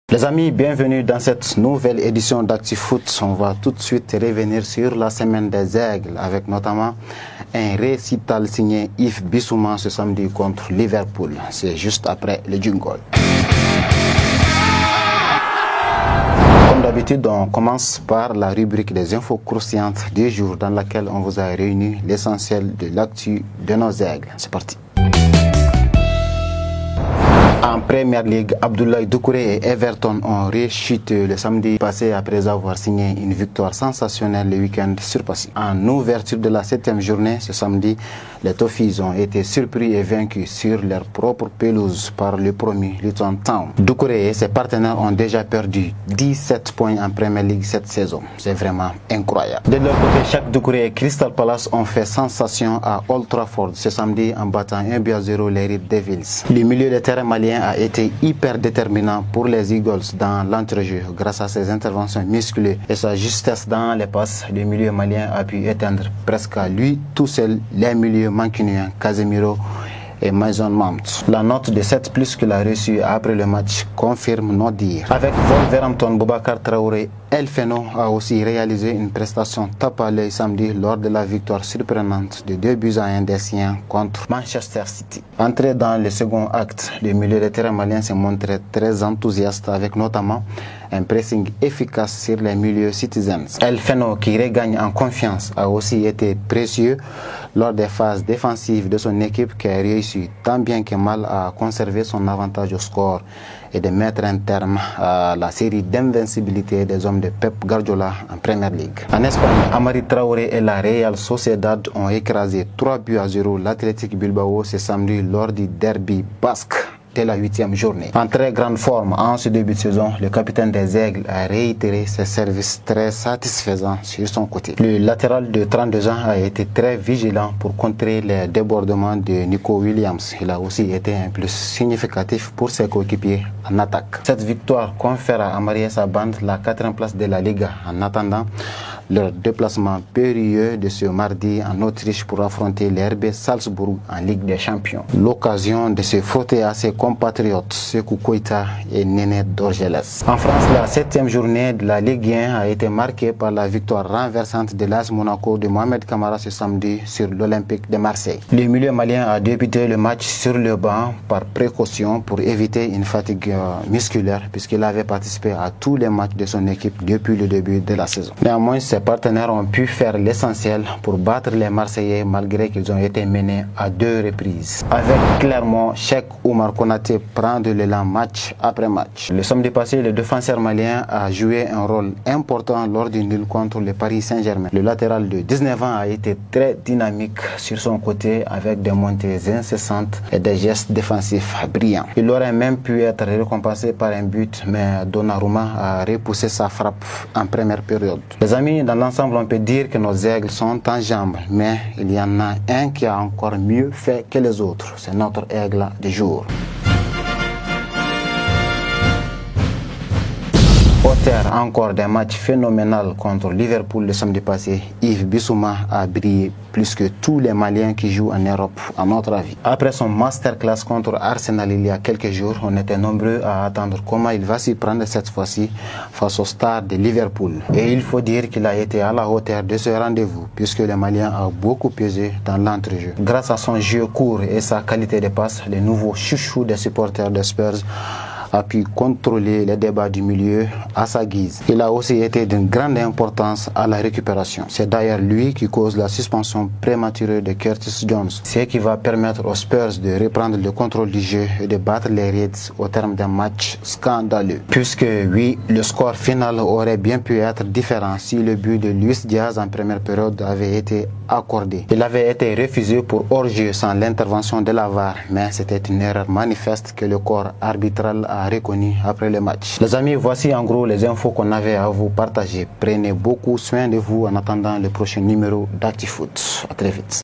Les amis, bienvenue dans cette nouvelle édition d'ActuFoot. On va tout de suite revenir sur la semaine des Aigles avec notamment un récital signé Yves Bissouma ce samedi contre Liverpool. C'est juste après le jingle. Comme d'habitude, on commence par la rubrique des infos croustillantes du jour dans laquelle on vous a réuni l'essentiel de l'actu de nos Aigles. C'est parti. En Premier League, Abdoulaye Doucouré et Everton ont réchuté le samedi passé après avoir signé une victoire sensationnelle le week-end surpassé. En ouverture de la 7e journée, ce samedi, les Toffees ont été surpris et vaincus sur leur propre pelouse par le promu Luton Town. Doucouré et ses partenaires ont déjà perdu 17 points en Premier League cette saison. C'est vraiment incroyable. De leur côté, Cheikh Doucouré et Crystal Palace ont fait sensation à Old Trafford ce samedi en battant 1-0 les Red Devils. Le milieu de terrain malien a été hyper déterminant pour les Eagles dans l'entrejeu grâce à ses interventions musclées et sa justesse dans les passes. Le milieu malien a pu éteindre presque à lui tout seul les milieux mancuniens Casemiro et Mason Mount. La note de 7+ qu'il a reçue après le match confirme nos dires. Avec Wolverhampton, Boubacar Traoré, El Feno a aussi réalisé une prestation tape à l'œil samedi lors de la victoire surprenante de 2-1 des siens contre Manchester City. Entré dans le second acte, le milieu de terrain malien s'est montré très enthousiaste avec notamment un pressing efficace sur les milieux Citizens. El Feno, qui regagne en confiance, a aussi été précieux lors des phases défensives de son équipe qui a réussi tant bien que mal à conserver son avantage au score et de mettre un terme à la série d'invincibilité des hommes de Pep Guardiola en Premier League. En Espagne, Amari Traoré et la Real Sociedad ont écrasé 3-0 l'Athletic Bilbao ce samedi lors du derby basque de la 8e journée. En très grande forme en ce début de saison, le capitaine des Aigles a réitéré ses services très satisfaisants sur son côté. Le latéral de 32 ans a été très vigilant pour contrer les débordements de Nico Williams. Il a aussi été un plus significatif pour ses coéquipiers en attaque. Cette victoire confère à Amari et sa bande la 4e place de la Liga en attendant leur déplacement périlleux de ce mardi en Autriche pour affronter les RB Salzbourg en Ligue des Champions. L'occasion de se frotter à ses compatriotes Sékou Koïta et Néné Dorgeles. En France, la 7e journée de la Ligue 1 a été marquée par la victoire renversante de l'AS Monaco de Mohamed Kamara ce samedi sur l'Olympique de Marseille. Le milieu malien a débuté le match sur le banc par précaution pour éviter une fatigue musculaire puisqu'il avait participé à tous les matchs de son équipe depuis le début de la saison. Néanmoins, ses partenaires ont pu faire l'essentiel pour battre les Marseillais malgré qu'ils ont été menés à 2 reprises. Avec Clermont, Cheikh Oumar Konaté prend de l'élan match après match. Le samedi passé, le défenseur malien a joué un rôle important lors du nul contre le Paris Saint-Germain. Le latéral de 19 ans a été très dynamique sur son côté avec des montées incessantes et des gestes défensifs brillants. Il aurait même pu être récompensé par un but, mais Donnarumma a repoussé sa frappe en première période. Les amis, dans l'ensemble, on peut dire que nos aigles sont en jambes, mais il y en a un qui a encore mieux fait que les autres. C'est notre aigle du jour. Auteur encore d'un match phénoménal contre Liverpool le samedi passé, Yves Bissouma a brillé plus que tous les Maliens qui jouent en Europe, à notre avis. Après son masterclass contre Arsenal il y a quelques jours, on était nombreux à attendre comment il va s'y prendre cette fois-ci face aux stars de Liverpool. Et il faut dire qu'il a été à la hauteur de ce rendez-vous, puisque le Malien a beaucoup pesé dans l'entrejeu. Grâce à son jeu court et sa qualité de passe, le nouveau chouchou des supporters des Spurs a pu contrôler les débats du milieu à sa guise. Il a aussi été d'une grande importance à la récupération. C'est d'ailleurs lui qui cause la suspension prématurée de Curtis Jones, ce qui va permettre aux Spurs de reprendre le contrôle du jeu et de battre les Reds au terme d'un match scandaleux. Puisque oui, le score final aurait bien pu être différent si le but de Luis Diaz en première période avait été accordé. Il avait été refusé pour hors-jeu sans l'intervention de la VAR, mais c'était une erreur manifeste que le corps arbitral a reconnu après le match. Les amis, voici en gros les infos qu'on avait à vous partager. Prenez beaucoup soin de vous en attendant le prochain numéro d'ActuFoot. À très vite.